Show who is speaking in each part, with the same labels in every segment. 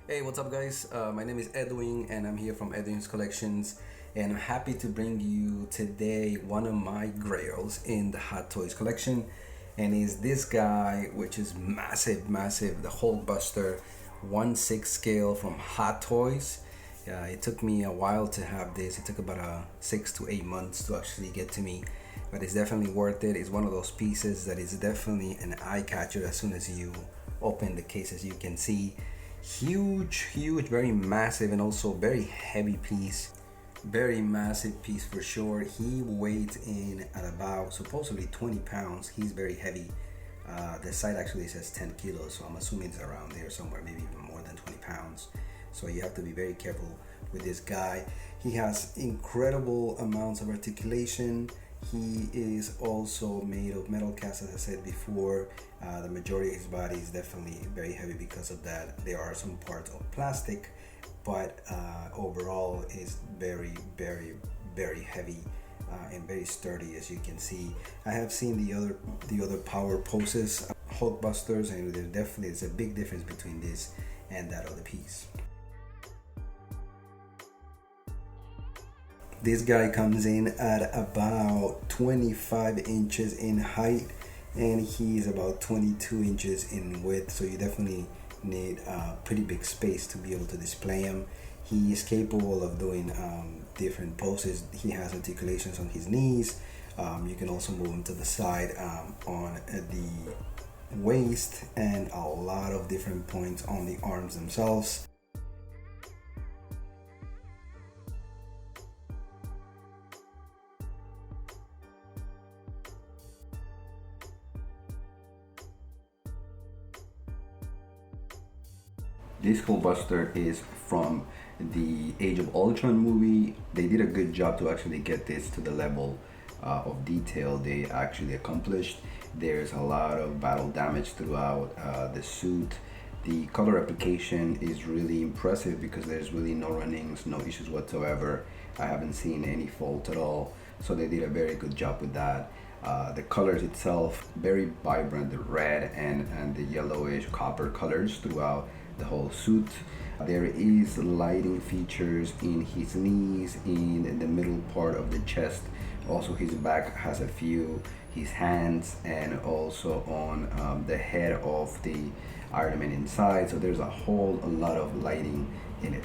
Speaker 1: Hey, what's up, guys? My name is Edwin, and I'm here from Edwin's Collections, and I'm happy to bring you today one of my grails in the Hot Toys collection, and is this guy, which is massive, the Hulkbuster 1/6 scale from Hot Toys. It took me a while to have this. It took about 6 to 8 months to actually get to me, but it's definitely worth it. It's one of those pieces that is definitely an eye catcher as soon as you open the case. As you can see, huge, very massive, and also very heavy piece. Very massive piece for sure. He weighs in at about supposedly 20 pounds. He's very heavy. The site actually says 10 kilos, so I'm assuming it's around there somewhere, maybe even more than 20 pounds. So you have to be very careful with this guy. He has incredible amounts of articulation. He is also made of metal cast, as I said before. The majority of his body is definitely very heavy because of that. There are some parts of plastic, but overall is very heavy and very sturdy, as you can see. I have seen the other power poses, Hulkbusters, and there definitely is a big difference between this and that other piece. This guy comes in at about 25 inches in height, and he's about 22 inches in width, so you definitely need a pretty big space to be able to display him. He is capable of doing different poses. He has articulations on his knees. You can also move him to the side on the waist, and a lot of different points on the arms themselves. This Hulkbuster is from the Age of Ultron movie. They did a good job to actually get this to the level of detail they actually accomplished. There's a lot of battle damage throughout the suit. The color application is really impressive because there's really no runnings, no issues whatsoever. I haven't seen any fault at all, so they did a very good job with that. The colors itself, very vibrant, the red and the yellowish copper colors throughout the whole suit. There is lighting features in his knees, in the middle part of the chest. Also his back has a few, his hands, and also on the head of the Iron Man inside. So there's a lot of lighting in it.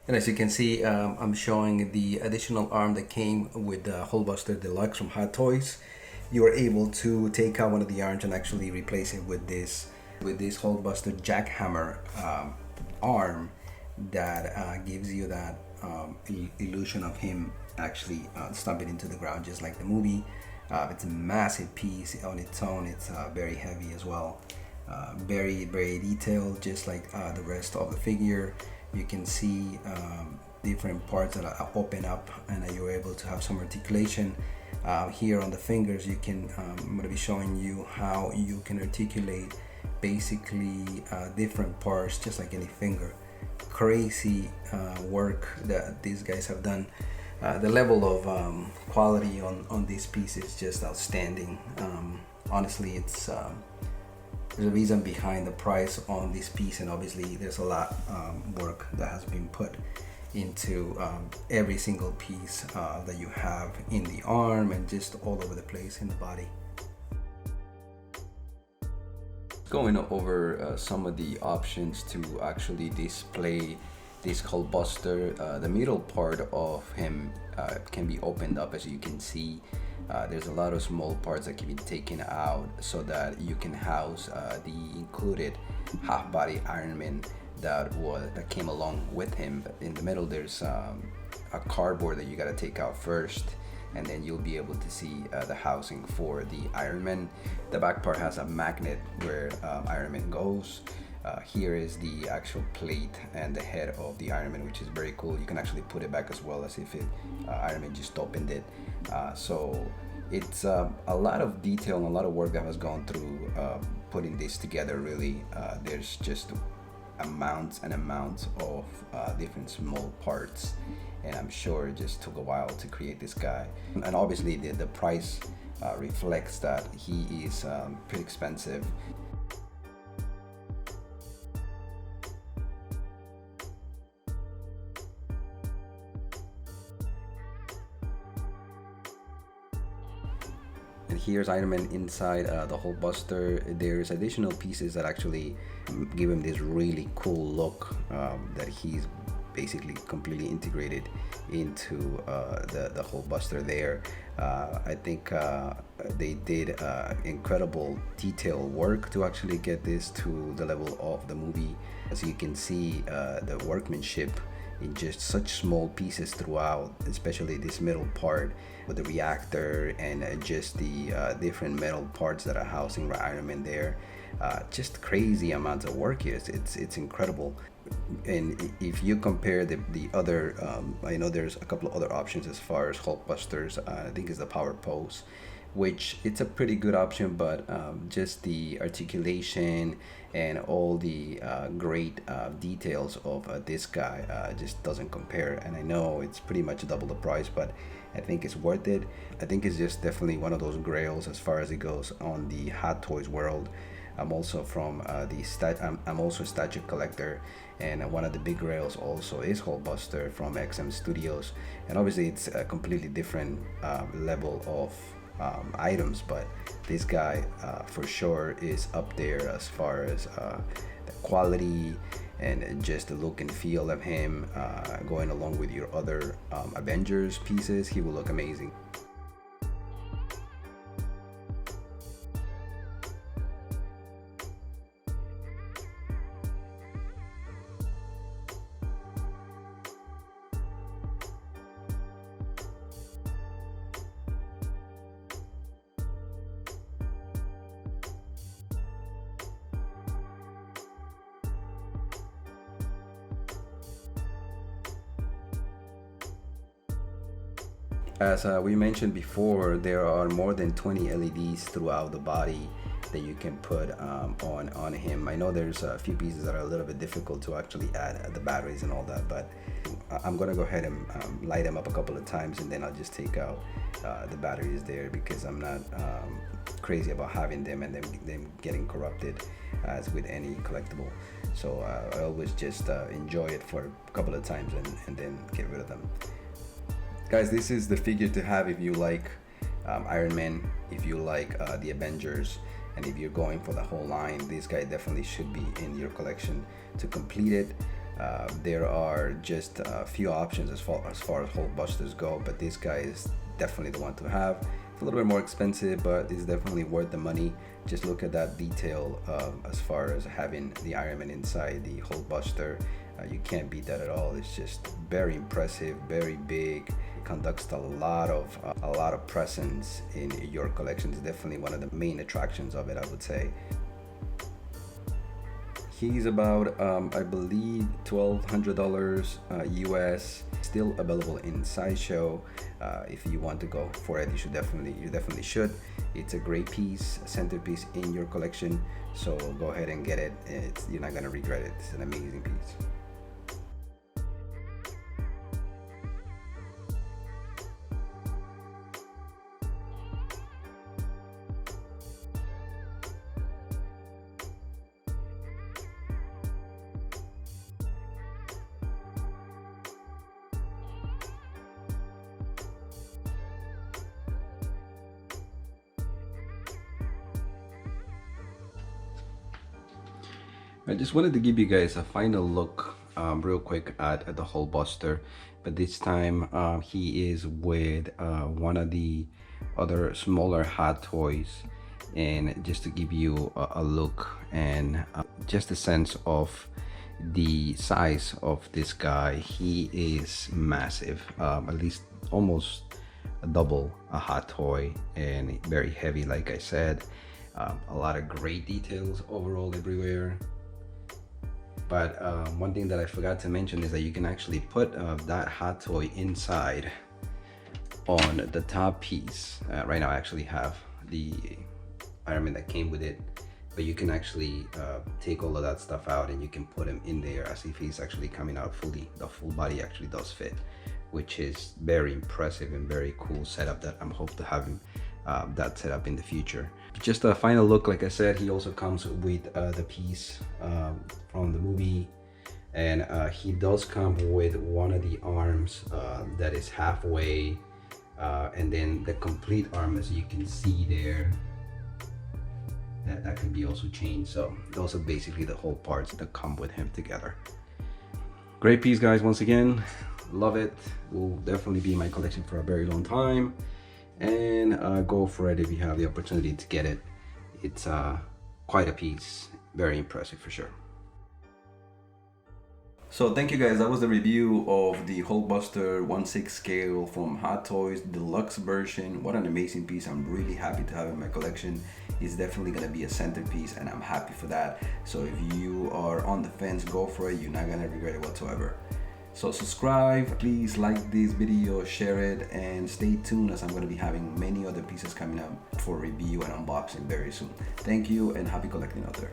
Speaker 1: And as you can see, I'm showing the additional arm that came with the Hulkbuster Deluxe from Hot Toys. You are able to take out one of the arms and actually replace it with this Hulkbuster jackhammer arm that gives you that illusion of him actually stomping into the ground, just like the movie. It's a massive piece on its own. It's very heavy as well. Very detailed, just like the rest of the figure. You can see different parts that are open up, and you're able to have some articulation. Here on the fingers, you can I'm going to be showing you how you can articulate basically different parts, just like any finger. Crazy work that these guys have done. The level of quality on this piece is just outstanding. Honestly, it's there's a reason behind the price on this piece, and obviously there's a lot work that has been put into every single piece that you have in the arm and just all over the place in the body. Going over some of the options to actually display this Hulkbuster. The middle part of him can be opened up, as you can see. There's a lot of small parts that can be taken out so that you can house the included half-body Iron Man that came along with him. In the middle, there's a cardboard that you got to take out first, and then you'll be able to see the housing for the Iron Man. The back part has a magnet where Iron Man goes. Here is the actual plate and the head of the Iron Man, which is very cool. You can actually put it back as well, as if Iron Man just opened it. So it's a lot of detail and a lot of work that has gone through putting this together, really. There's just amounts and amounts of different small parts, and I'm sure it just took a while to create this guy. And obviously the price reflects that he is pretty expensive. And here's Iron Man inside the Hulkbuster. There's additional pieces that actually give him this really cool look that he's basically completely integrated into the Hulkbuster there. I think they did incredible detail work to actually get this to the level of the movie. As you can see, the workmanship in just such small pieces throughout, especially this middle part with the reactor and just the different metal parts that are housing Iron Man there. Just crazy amounts of work here. It's incredible. And if you compare the other, I know there's a couple of other options as far as Hulkbusters. I think it's the Power Pose, which it's a pretty good option, but just the articulation and all the great details of this guy just doesn't compare. And I know it's pretty much double the price, but I think it's worth it. I think it's just definitely one of those grails as far as it goes on the Hot Toys world. I'm also from I'm also a statue collector, and one of the big grails also is Hulkbuster from xmstudios. And obviously it's a completely different level of items, but this guy for sure is up there as far as the quality and just the look and feel of him going along with your other Avengers pieces. He will look amazing. As we mentioned before, there are more than 20 LEDs throughout the body that you can put on him. I know there's a few pieces that are a little bit difficult to actually add the batteries and all that, but I'm gonna go ahead and light them up a couple of times, and then I'll just take out the batteries there, because I'm not crazy about having them and them getting corrupted as with any collectible. So I always just enjoy it for a couple of times and then get rid of them. Guys, this is the figure to have if you like Iron Man, if you like the Avengers, and if you're going for the whole line. This guy definitely should be in your collection to complete it. There are just a few options as far as Hulkbusters go, but this guy is definitely the one to have. It's a little bit more expensive, but it's definitely worth the money. Just look at that detail as far as having the Iron Man inside the Hulkbuster. You can't beat that at all. It's just very impressive, very big. It conducts a lot of presence in your collection. It's definitely one of the main attractions of it, I would say. He's about I believe $1,200 US. Still available in Sideshow. If you want to go for it, you definitely should. It's a great piece, a centerpiece in your collection. So go ahead and get it. You're not gonna regret it. It's an amazing piece. I just wanted to give you guys a final look real quick at the Hulkbuster, but this time he is with one of the other smaller Hot Toys, and just to give you a look and just a sense of the size of this guy. He is massive, at least almost double a Hot Toy, and very heavy, like I said. A lot of great details overall everywhere. But one thing that I forgot to mention is that you can actually put that Hot Toy inside on the top piece. Right now I actually have the Iron Man that came with it,
Speaker 2: but you can actually take all of that stuff out and you can put him in there as if he's actually coming out fully. The full body actually does fit, which is very impressive and very cool setup that I'm hope to have him that setup in the future. Just a final look, like I said, he also comes with the piece from the movie, and he does come with one of the arms that is halfway, and then the complete arm, as you can see there, that can be also changed. So those are basically the whole parts that come with him together. Great piece, guys. Once again, love it. Will definitely be in my collection for a very long time, and go for it if you have the opportunity to get it. It's quite a piece, very impressive for sure.
Speaker 1: So thank you guys, that was the review of the Hulkbuster 1/6 scale from Hot Toys Deluxe version. What an amazing piece. I'm really happy to have it in my collection. It's definitely gonna be a centerpiece and I'm happy for that. So if you are on the fence, go for it. You're not gonna regret it whatsoever. So subscribe, please like this video, share it, and stay tuned as I'm gonna be having many other pieces coming up for review and unboxing very soon. Thank you and happy collecting out there.